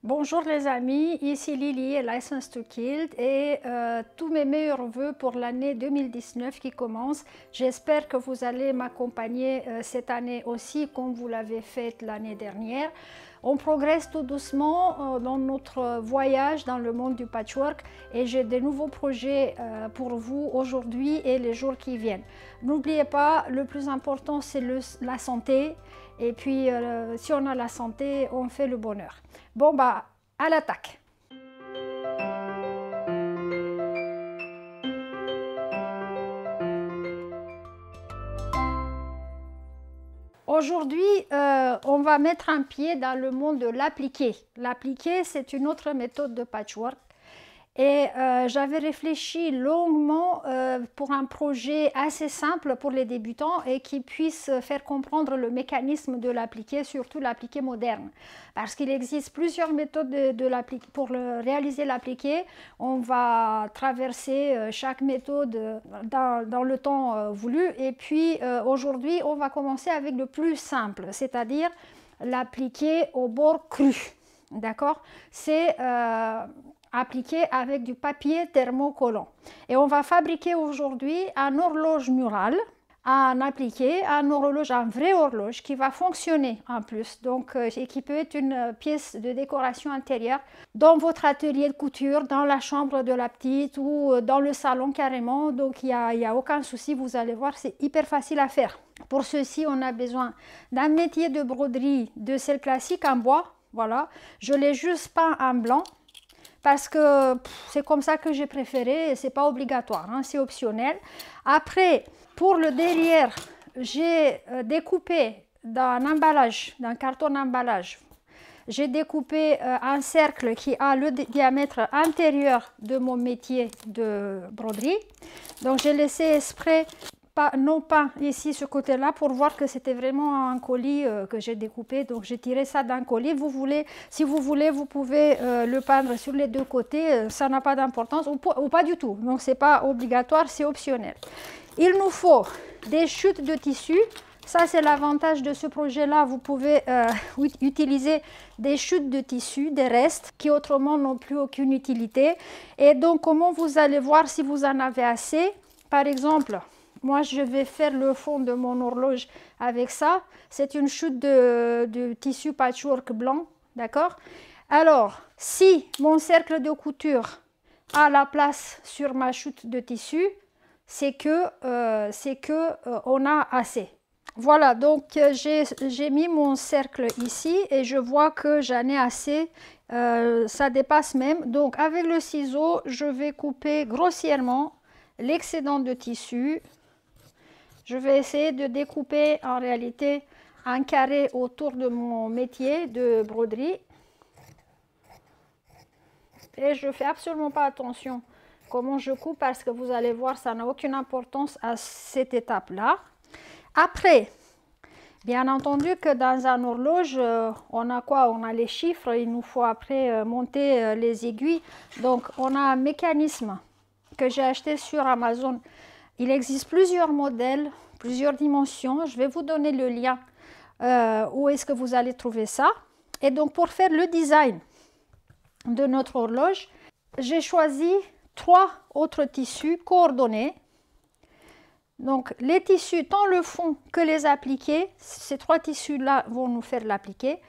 Bonjour les amis, ici Lily, License to Kilt et tous mes meilleurs voeux pour l'année 2019 qui commence. J'espère que vous allez m'accompagner cette année aussi comme vous l'avez fait l'année dernière. On progresse tout doucement dans notre voyage dans le monde du patchwork et j'ai de nouveaux projets pour vous aujourd'hui et les jours qui viennent. N'oubliez pas, le plus important c'est la santé et puis si on a la santé, on fait le bonheur. Bon bah, à l'attaque! Aujourd'hui, on va mettre un pied dans le monde de l'appliqué. L'appliqué, c'est une autre méthode de patchwork. Et j'avais réfléchi longuement pour un projet assez simple pour les débutants et qui puisse faire comprendre le mécanisme de l'appliqué, surtout l'appliqué moderne. Parce qu'il existe plusieurs méthodes pour réaliser l'appliqué. On va traverser chaque méthode dans le temps voulu. Et puis aujourd'hui, on va commencer avec le plus simple, c'est-à-dire l'appliqué au bord cru. D'accord? C'est appliqué avec du papier thermocollant. Et on va fabriquer aujourd'hui un horloge murale, un appliqué, un horloge, un vrai horloge qui va fonctionner en plus, donc et qui peut être une pièce de décoration intérieure dans votre atelier de couture, dans la chambre de la petite ou dans le salon carrément. Donc il n'y a aucun souci, vous allez voir, c'est hyper facile à faire. Pour ceci, on a besoin d'un métier de broderie de celle classique en bois. Voilà, je l'ai juste peint en blanc parce que c'est comme ça que j'ai préféré, c'est pas obligatoire, hein, c'est optionnel. Après, pour le derrière, j'ai découpé dans un emballage, dans un carton d'emballage, j'ai découpé un cercle qui a le diamètre intérieur de mon métier de broderie. Donc j'ai laissé exprès non peint ici ce côté là pour voir que c'était vraiment un colis que j'ai découpé, donc j'ai tiré ça d'un colis. Si vous voulez, vous pouvez le peindre sur les deux côtés, ça n'a pas d'importance ou pas du tout, donc c'est pas obligatoire, c'est optionnel. Il nous faut des chutes de tissu. Ça c'est l'avantage de ce projet là, vous pouvez utiliser des chutes de tissu, des restes qui autrement n'ont plus aucune utilité. Et donc comment vous allez voir si vous en avez assez? Par exemple, moi, je vais faire le fond de mon horloge avec ça. C'est une chute de tissu patchwork blanc, d'accord? Alors, si mon cercle de couture a la place sur ma chute de tissu, c'est que on a assez. Voilà, donc j'ai mis mon cercle ici et je vois que j'en ai assez. Ça dépasse même. Donc, avec le ciseau, je vais couper grossièrement l'excédent de tissu. Je vais essayer de découper en réalité un carré autour de mon métier de broderie. Et je ne fais absolument pas attention comment je coupe parce que vous allez voir, ça n'a aucune importance à cette étape-là. Après, bien entendu que dans un horloge, on a quoi? On a les chiffres, il nous faut après monter les aiguilles. Donc, on a un mécanisme que j'ai acheté sur Amazon. Il existe plusieurs modèles, plusieurs dimensions. Je vais vous donner le lien où est-ce que vous allez trouver ça. Et donc pour faire le design de notre horloge, j'ai choisi 3 autres tissus coordonnés. Donc les tissus, tant le fond que les appliqués, ces 3 tissus-là vont nous faire l'appliqué.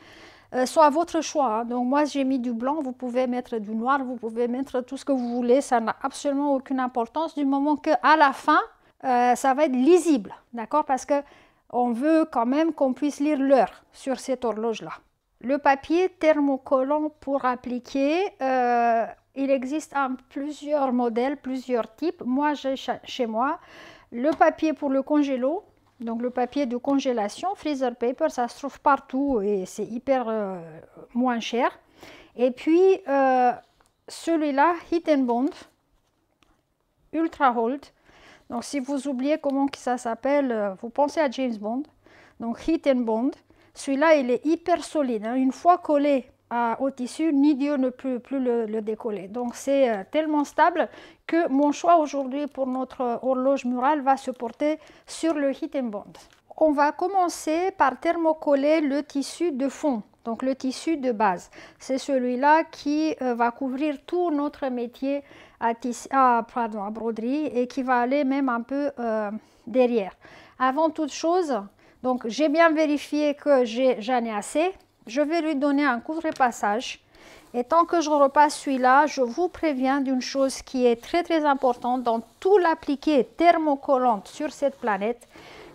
Soit à votre choix, hein. Donc moi j'ai mis du blanc, vous pouvez mettre du noir, vous pouvez mettre tout ce que vous voulez, ça n'a absolument aucune importance du moment qu'à la fin ça va être lisible, d'accord, parce que on veut quand même qu'on puisse lire l'heure sur cette horloge là. Le papier thermocollant pour appliquer, il existe en plusieurs modèles, plusieurs types. Moi j'ai chez moi le papier pour le congélo. Donc le papier de congélation, freezer paper, ça se trouve partout et c'est hyper moins cher. Et puis celui-là, Heat and Bond, Ultra Hold. Donc si vous oubliez comment ça s'appelle, vous pensez à James Bond. Donc Heat and Bond, celui-là il est hyper solide, hein. Une fois collé au tissu, ni Dieu ne peut plus le décoller. Donc c'est tellement stable que mon choix aujourd'hui pour notre horloge murale va se porter sur le Heat and Bond. On va commencer par thermocoller le tissu de fond. Donc le tissu de base, c'est celui-là qui va couvrir tout notre métier à broderie et qui va aller même un peu derrière. Avant toute chose, donc j'ai bien vérifié que j'en ai assez. Je vais lui donner un coup de repassage. Et tant que je repasse celui-là, je vous préviens d'une chose qui est très très importante dans tout l'appliqué thermocollant sur cette planète,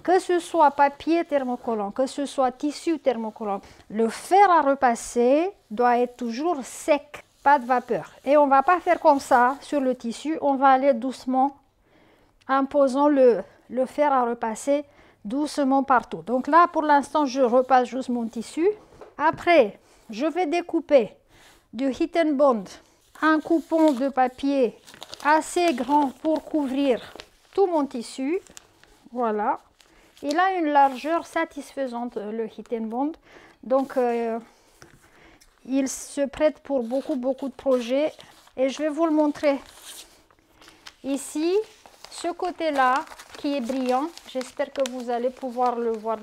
que ce soit papier thermocollant, que ce soit tissu thermocollant, le fer à repasser doit être toujours sec, pas de vapeur. Et on ne va pas faire comme ça sur le tissu, on va aller doucement en posant le fer à repasser doucement partout. Donc là, pour l'instant, je repasse juste mon tissu. Après, je vais découper du Heat and Bond, un coupon de papier assez grand pour couvrir tout mon tissu. Voilà. Il a une largeur satisfaisante, le Heat and Bond. Donc, il se prête pour beaucoup de projets. Et je vais vous le montrer ici, ce côté-là qui est brillant. J'espère que vous allez pouvoir le voir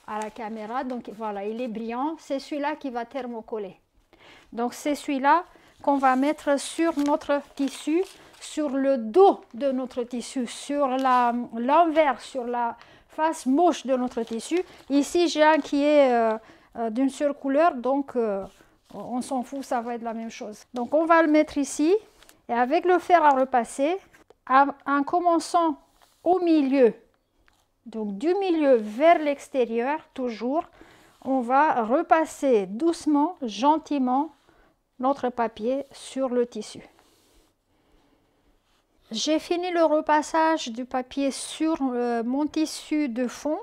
à la caméra. Donc, voilà, il est brillant. C'est celui-là qui va thermocoller. Donc c'est celui-là qu'on va mettre sur notre tissu, sur le dos de notre tissu, sur l'envers, sur la face moche de notre tissu. Ici j'ai un qui est d'une seule couleur, donc on s'en fout, ça va être la même chose. Donc on va le mettre ici et avec le fer à repasser, en commençant au milieu, donc du milieu vers l'extérieur toujours, on va repasser doucement, gentiment notre papier sur le tissu. J'ai fini le repassage du papier sur mon tissu de fond.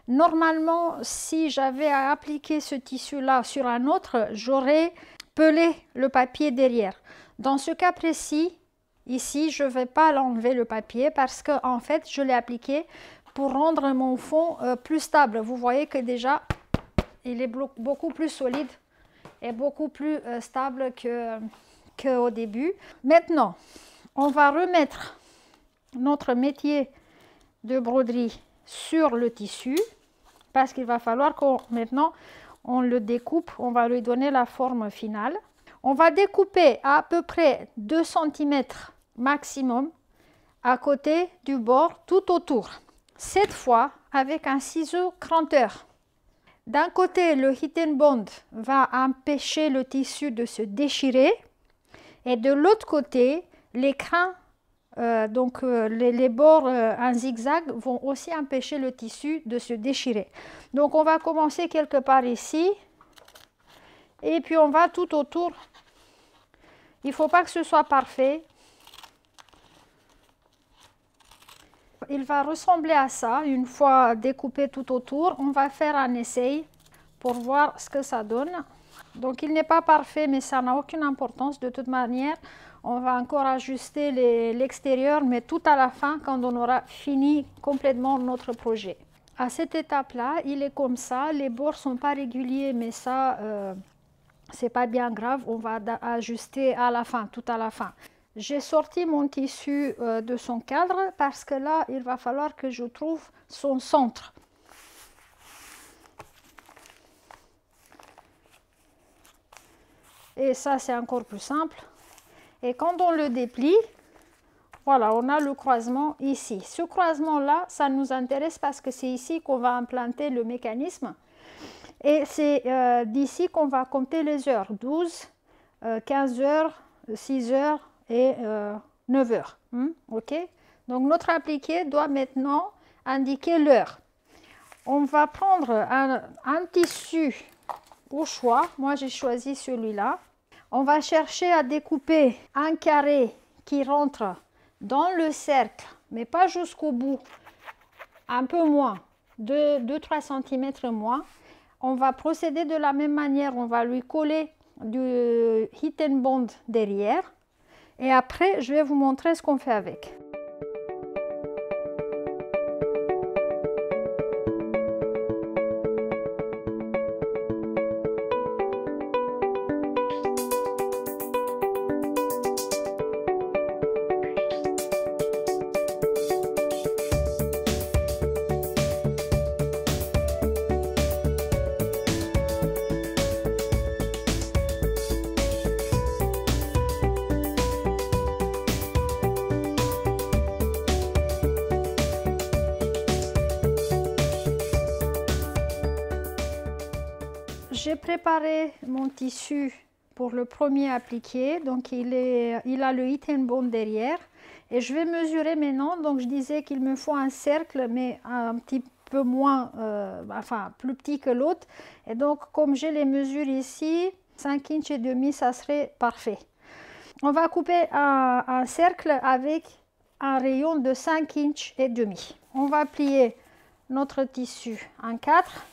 Normalement, si j'avais à appliquer ce tissu-là sur un autre, j'aurais pelé le papier derrière. Dans ce cas précis, ici, je ne vais pas l'enlever le papier parce que en fait, je l'ai appliqué pour rendre mon fond plus stable. Vous voyez que déjà, il est beaucoup plus solide et beaucoup plus stable qu'au début. Maintenant, on va remettre notre métier de broderie sur le tissu parce qu'il va falloir qu'on maintenant on le découpe, on va lui donner la forme finale. On va découper à peu près 2 cm maximum à côté du bord tout autour. Cette fois avec un ciseau cranteur. D'un côté, le Heat and Bond va empêcher le tissu de se déchirer et de l'autre côté, les crins, les bords en zigzag vont aussi empêcher le tissu de se déchirer. Donc on va commencer quelque part ici et puis on va tout autour. Il ne faut pas que ce soit parfait. Il va ressembler à ça. Une fois découpé tout autour, on va faire un essai pour voir ce que ça donne. Donc il n'est pas parfait, mais ça n'a aucune importance. De toute manière, on va encore ajuster l'extérieur, mais tout à la fin, quand on aura fini complètement notre projet. À cette étape-là, il est comme ça. Les bords ne sont pas réguliers, mais ça, c'est pas bien grave. On va ajuster à la fin, tout à la fin. J'ai sorti mon tissu de son cadre parce que là, il va falloir que je trouve son centre. Et ça, c'est encore plus simple. Et quand on le déplie, voilà, on a le croisement ici. Ce croisement-là, ça nous intéresse parce que c'est ici qu'on va implanter le mécanisme. Et c'est d'ici qu'on va compter les heures. 12, 15 heures, 6 heures et 9 heures. OK? Donc notre appliqué doit maintenant indiquer l'heure. On va prendre un tissu au choix. Moi, j'ai choisi celui-là. On va chercher à découper un carré qui rentre dans le cercle, mais pas jusqu'au bout, un peu moins, 2-3 cm moins. On va procéder de la même manière, on va lui coller du Heat and Bond derrière. Et après, je vais vous montrer ce qu'on fait avec. j'ai préparé mon tissu pour le premier appliqué, donc il a le Heat and Bond derrière, et je vais mesurer maintenant. Donc je disais qu'il me faut un cercle, mais un petit peu moins, enfin plus petit que l'autre, et donc comme j'ai les mesures ici, 5 inches et demi, ça serait parfait. On va couper un cercle avec un rayon de 5 inches et demi. On va plier notre tissu en 4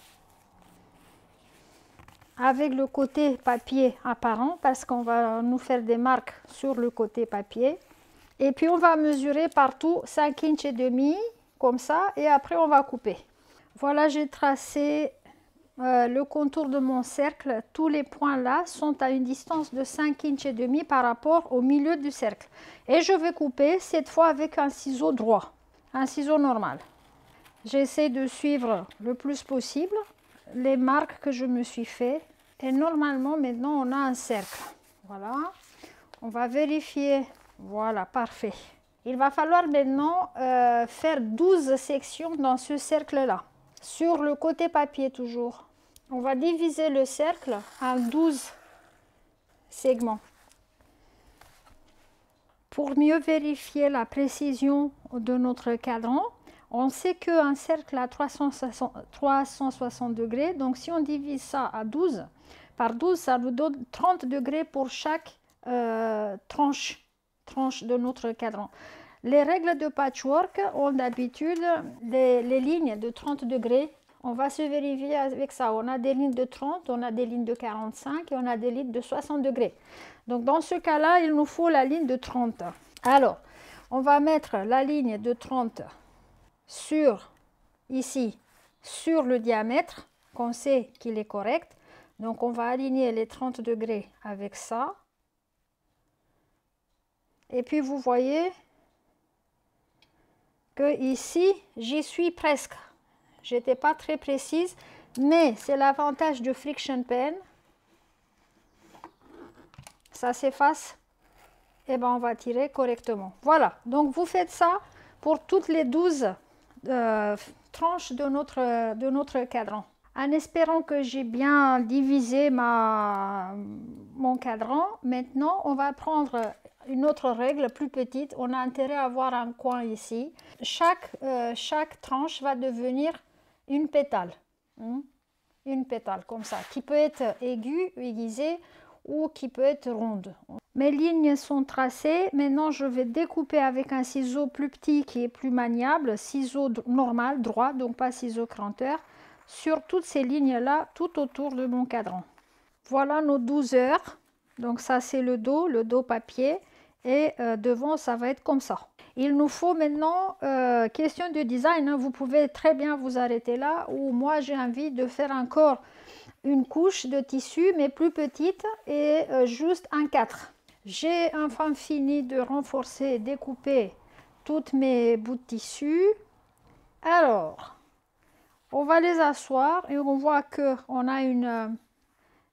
avec le côté papier apparent, parce qu'on va nous faire des marques sur le côté papier. Et puis on va mesurer partout 5 inches et demi comme ça, et après on va couper. Voilà, j'ai tracé le contour de mon cercle. Tous les points là sont à une distance de 5 inches et demi par rapport au milieu du cercle, et je vais couper cette fois avec un ciseau droit, un ciseau normal. J'essaie de suivre le plus possible les marques que je me suis fait, et normalement maintenant on a un cercle. Voilà, on va vérifier. Voilà, parfait. Il va falloir maintenant faire 12 sections dans ce cercle là, sur le côté papier toujours. On va diviser le cercle en 12 segments. Pour mieux vérifier la précision de notre cadran, on sait qu'un cercle à 360 degrés, donc si on divise ça à 12 par 12, ça nous donne 30 degrés pour chaque tranche de notre cadran. Les règles de patchwork ont d'habitude les lignes de 30 degrés. On va se vérifier avec ça. On a des lignes de 30, on a des lignes de 45 et on a des lignes de 60 degrés. Donc dans ce cas-là, il nous faut la ligne de 30. Alors, on va mettre la ligne de 30 ici, sur le diamètre, qu'on sait qu'il est correct. Donc on va aligner les 30 degrés avec ça. Et puis vous voyez que ici, j'y suis presque. J'étais pas très précise, mais c'est l'avantage du friction pen. Ça s'efface, et ben on va tirer correctement. Voilà, donc vous faites ça pour toutes les 12 tranches de notre cadran. En espérant que j'ai bien divisé mon cadran, maintenant on va prendre une autre règle plus petite. On a intérêt à avoir un coin ici. Chaque tranche va devenir une pétale. Une pétale comme ça, qui peut être aiguisée ou qui peut être ronde. Mes lignes sont tracées. Maintenant, je vais découper avec un ciseau plus petit qui est plus maniable, ciseau normal, droit, donc pas ciseau cranteur, sur toutes ces lignes-là, tout autour de mon cadran. Voilà nos 12 heures. Donc ça, c'est le dos papier. Et devant, ça va être comme ça. Il nous faut maintenant, question de design, hein, vous pouvez très bien vous arrêter là, ou moi j'ai envie de faire encore une couche de tissu, mais plus petite et juste en 4. J'ai enfin fini de renforcer et découper toutes mes bouts de tissu. Alors, on va les asseoir et on voit qu'on a une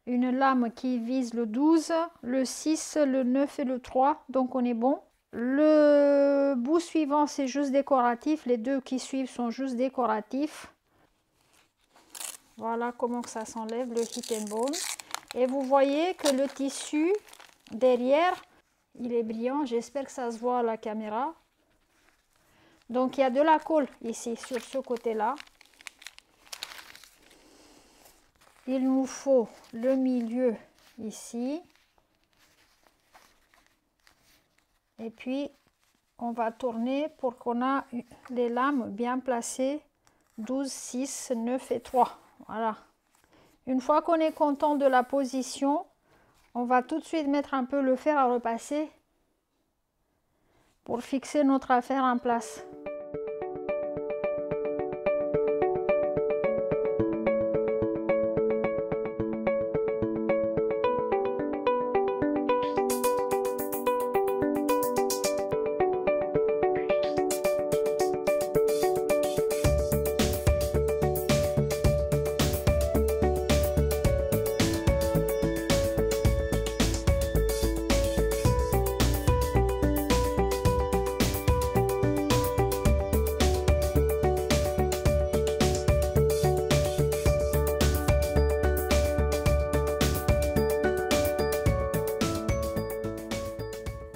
lame qui vise le 12, le 6, le 9 et le 3, donc on est bon. Le bout suivant, c'est juste décoratif. Les deux qui suivent sont juste décoratifs. Voilà comment ça s'enlève, le Heat and Bond. Et vous voyez que le tissu derrière, il est brillant. J'espère que ça se voit à la caméra. Donc il y a de la colle ici, sur ce côté-là. Il nous faut le milieu ici. Et puis, on va tourner pour qu'on a les lames bien placées, 12, 6, 9 et 3. Voilà. Une fois qu'on est content de la position, on va tout de suite mettre un peu le fer à repasser pour fixer notre affaire en place.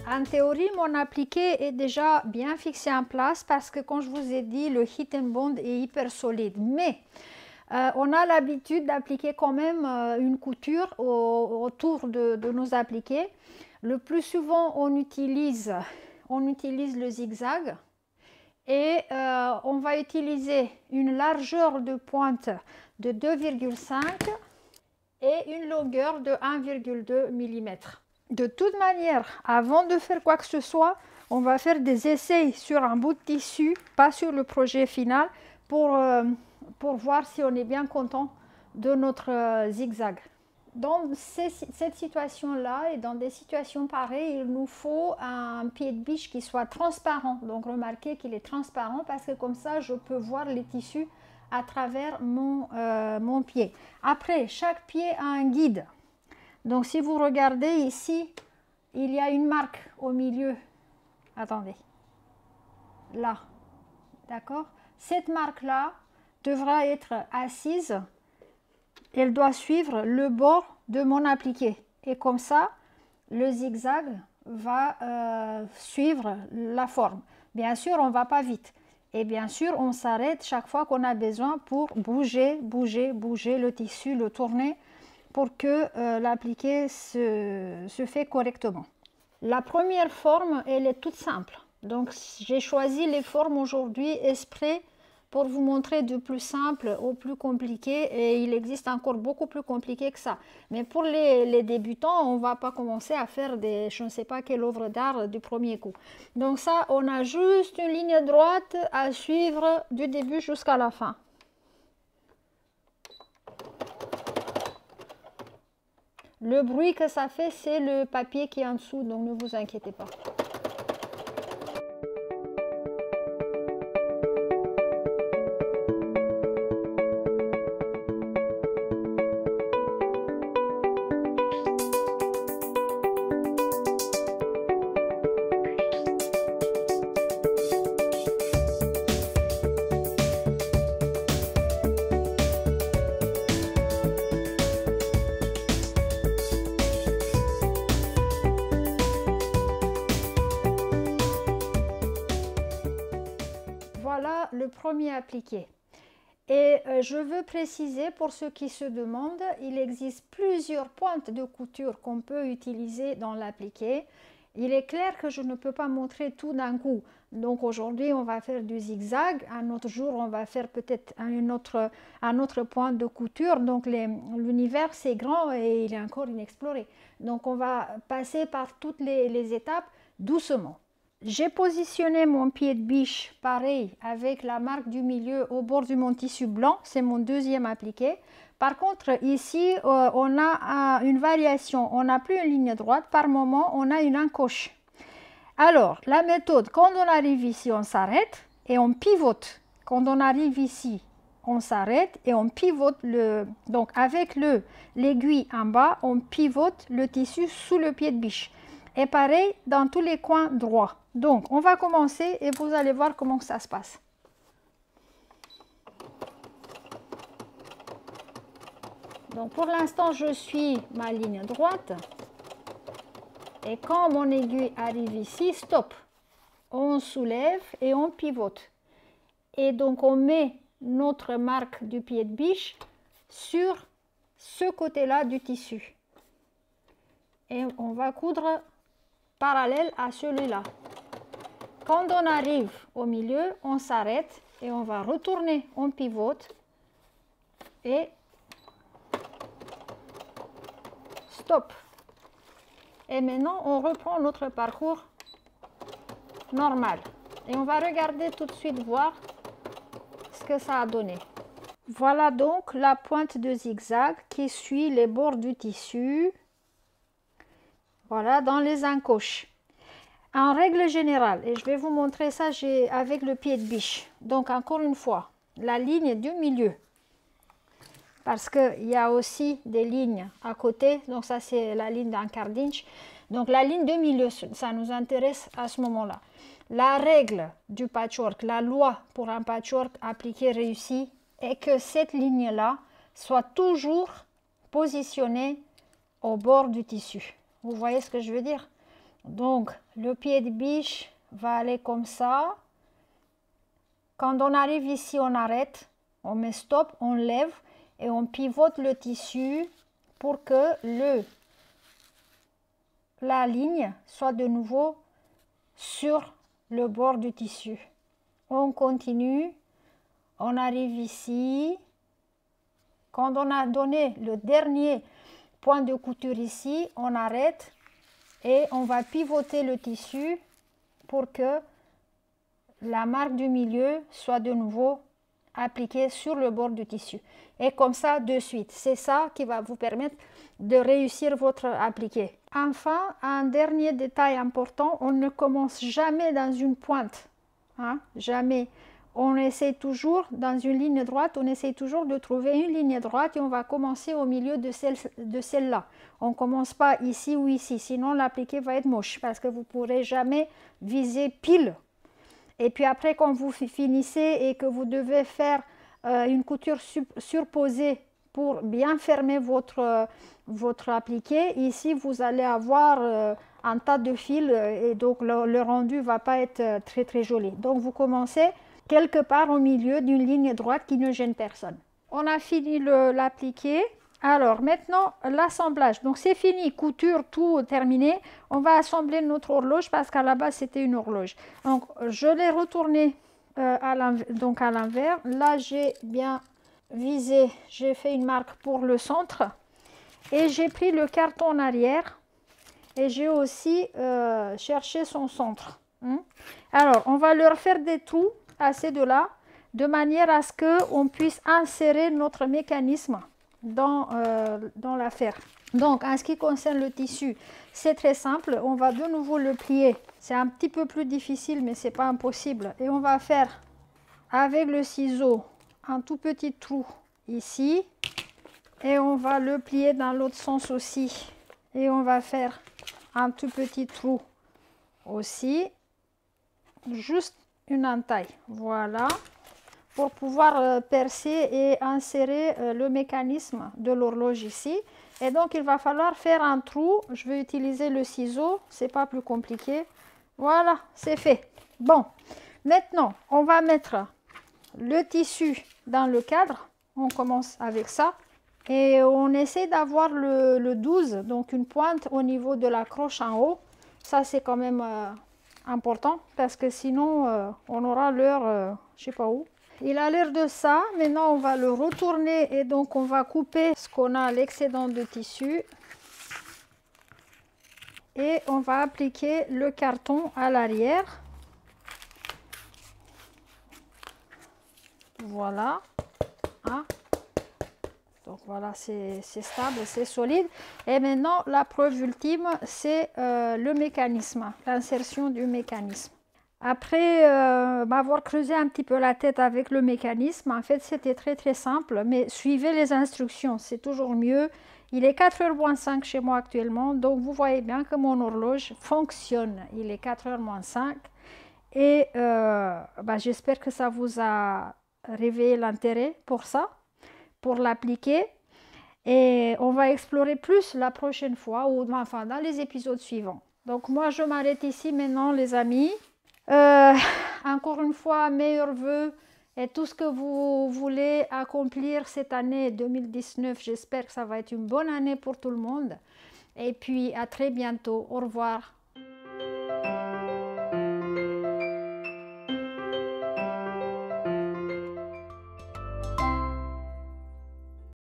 En théorie, mon appliqué est déjà bien fixé en place parce que, comme je vous ai dit, le Heat and Bond est hyper solide. Mais on a l'habitude d'appliquer quand même une couture autour de nos appliqués. Le plus souvent, on utilise le zigzag et on va utiliser une largeur de pointe de 2,5 et une longueur de 1,2 mm. De toute manière, avant de faire quoi que ce soit, on va faire des essais sur un bout de tissu, pas sur le projet final, pour voir si on est bien content de notre zigzag. Dans cette situation-là et dans des situations pareilles, il nous faut un pied de biche qui soit transparent. Donc remarquez qu'il est transparent parce que comme ça, je peux voir les tissus à travers mon pied. Après, chaque pied a un guide. Donc si vous regardez ici, il y a une marque au milieu. Attendez. Là. D'accord? Cette marque-là devra être assise. Elle doit suivre le bord de mon appliqué. Et comme ça, le zigzag va suivre la forme. Bien sûr, on ne va pas vite. Et bien sûr, on s'arrête chaque fois qu'on a besoin pour bouger le tissu, le tourner pour que l'appliqué se fait correctement. La première forme, elle est toute simple. Donc, j'ai choisi les formes aujourd'hui exprès pour vous montrer du plus simple au plus compliqué, et il existe encore beaucoup plus compliqué que ça. Mais pour les débutants, on ne va pas commencer à faire des, je ne sais pas quelle œuvre d'art du premier coup. Donc ça, on a juste une ligne droite à suivre du début jusqu'à la fin. Le bruit que ça fait, c'est le papier qui est en dessous, donc ne vous inquiétez pas. Voilà le premier appliqué. Et je veux préciser pour ceux qui se demandent, il existe plusieurs pointes de couture qu'on peut utiliser dans l'appliqué. Il est clair que je ne peux pas montrer tout d'un coup. Donc aujourd'hui, on va faire du zigzag. Un autre jour, on va faire peut-être un autre point de couture. Donc l'univers, c'est grand et il est encore inexploré. Donc on va passer par toutes les étapes doucement. J'ai positionné mon pied de biche pareil avec la marque du milieu au bord de mon tissu blanc, c'est mon deuxième appliqué. Par contre ici on a une variation, on n'a plus une ligne droite, par moment on a une encoche. Alors la méthode, quand on arrive ici on s'arrête et on pivote. Quand on arrive ici on s'arrête et on pivote donc avec l'aiguille en bas on pivote le tissu sous le pied de biche. Et pareil dans tous les coins droits. Donc, on va commencer et vous allez voir comment ça se passe. Donc, pour l'instant, je suis ma ligne droite. Et quand mon aiguille arrive ici, stop. On soulève et on pivote. Et donc, on met notre marque du pied de biche sur ce côté-là du tissu. Et on va coudre parallèle à celui-là. Quand on arrive au milieu, on s'arrête et on va retourner, on pivote et stop. Et maintenant, on reprend notre parcours normal. Et on va regarder tout de suite, voir ce que ça a donné. Voilà donc la pointe de zigzag qui suit les bords du tissu. Voilà, dans les encoches. En règle générale, et je vais vous montrer ça avec le pied de biche. Donc, encore une fois, la ligne du milieu. Parce qu'il y a aussi des lignes à côté. Donc, ça, c'est la ligne d'un quart d'inch. Donc, la ligne de milieu, ça nous intéresse à ce moment-là. La règle du patchwork, la loi pour un patchwork appliqué réussi, est que cette ligne-là soit toujours positionnée au bord du tissu. Vous voyez ce que je veux dire? Donc, le pied de biche va aller comme ça. Quand on arrive ici, on arrête, on met stop, on lève et on pivote le tissu pour que la ligne soit de nouveau sur le bord du tissu. On continue, on arrive ici. Quand on a donné le dernier point de couture ici, on arrête et on va pivoter le tissu pour que la marque du milieu soit de nouveau appliquée sur le bord du tissu. Et comme ça de suite. C'est ça qui va vous permettre de réussir votre appliqué. Enfin, un dernier détail important, on ne commence jamais dans une pointe. Hein, jamais. On essaie toujours, dans une ligne droite, on essaie toujours de trouver une ligne droite et on va commencer au milieu de celle-là. On ne commence pas ici ou ici, sinon l'appliqué va être moche parce que vous ne pourrez jamais viser pile. Et puis après, quand vous finissez et que vous devez faire une couture surposée pour bien fermer votre appliqué, ici vous allez avoir un tas de fils et donc le rendu ne va pas être très très joli. Donc vous commencez quelque part au milieu d'une ligne droite qui ne gêne personne. On a fini l'appliqué. Alors maintenant l'assemblage. Donc c'est fini, couture, tout terminé. On va assembler notre horloge parce qu'à la base c'était une horloge. Donc je l'ai retournée à l'envers. Là j'ai bien visé, j'ai fait une marque pour le centre et j'ai pris le carton en arrière et j'ai aussi cherché son centre. Alors on va leur faire des trous à ces deux-là de manière à ce qu'on puisse insérer notre mécanisme dans l'affaire. Donc en ce qui concerne le tissu, c'est très simple, on va de nouveau le plier. C'est un petit peu plus difficile mais c'est pas impossible et on va faire avec le ciseau un tout petit trou ici et on va le plier dans l'autre sens aussi et on va faire un tout petit trou aussi, juste une entaille, voilà, pour pouvoir percer et insérer le mécanisme de l'horloge ici. Et donc il va falloir faire un trou. Je vais utiliser le ciseau, c'est pas plus compliqué. Voilà, c'est fait. Bon, maintenant on va mettre le tissu dans le cadre. On commence avec ça et on essaie d'avoir le 12, donc une pointe au niveau de la croche en haut. Ça c'est quand même important parce que sinon on aura l'heure je sais pas où. Il a l'air de ça. Maintenant on va le retourner et donc on va couper ce qu'on a, l'excédent de tissu, et on va appliquer le carton à l'arrière. Voilà, hein? Donc voilà, c'est stable, c'est solide. Et maintenant la preuve ultime, c'est le mécanisme, l'insertion du mécanisme. Après m'avoir creusé un petit peu la tête avec le mécanisme, en fait c'était très très simple, mais suivez les instructions, c'est toujours mieux. Il est 4h moins 5 chez moi actuellement, donc vous voyez bien que mon horloge fonctionne. Il est 4h moins 5 et j'espère que ça vous a réveillé l'intérêt pour ça, pour l'appliquer. Et on va explorer plus la prochaine fois, ou enfin dans les épisodes suivants. Donc moi je m'arrête ici maintenant les amis. Encore une fois, meilleurs vœux et tout ce que vous voulez accomplir cette année 2019. J'espère que ça va être une bonne année pour tout le monde. Et puis à très bientôt. Au revoir.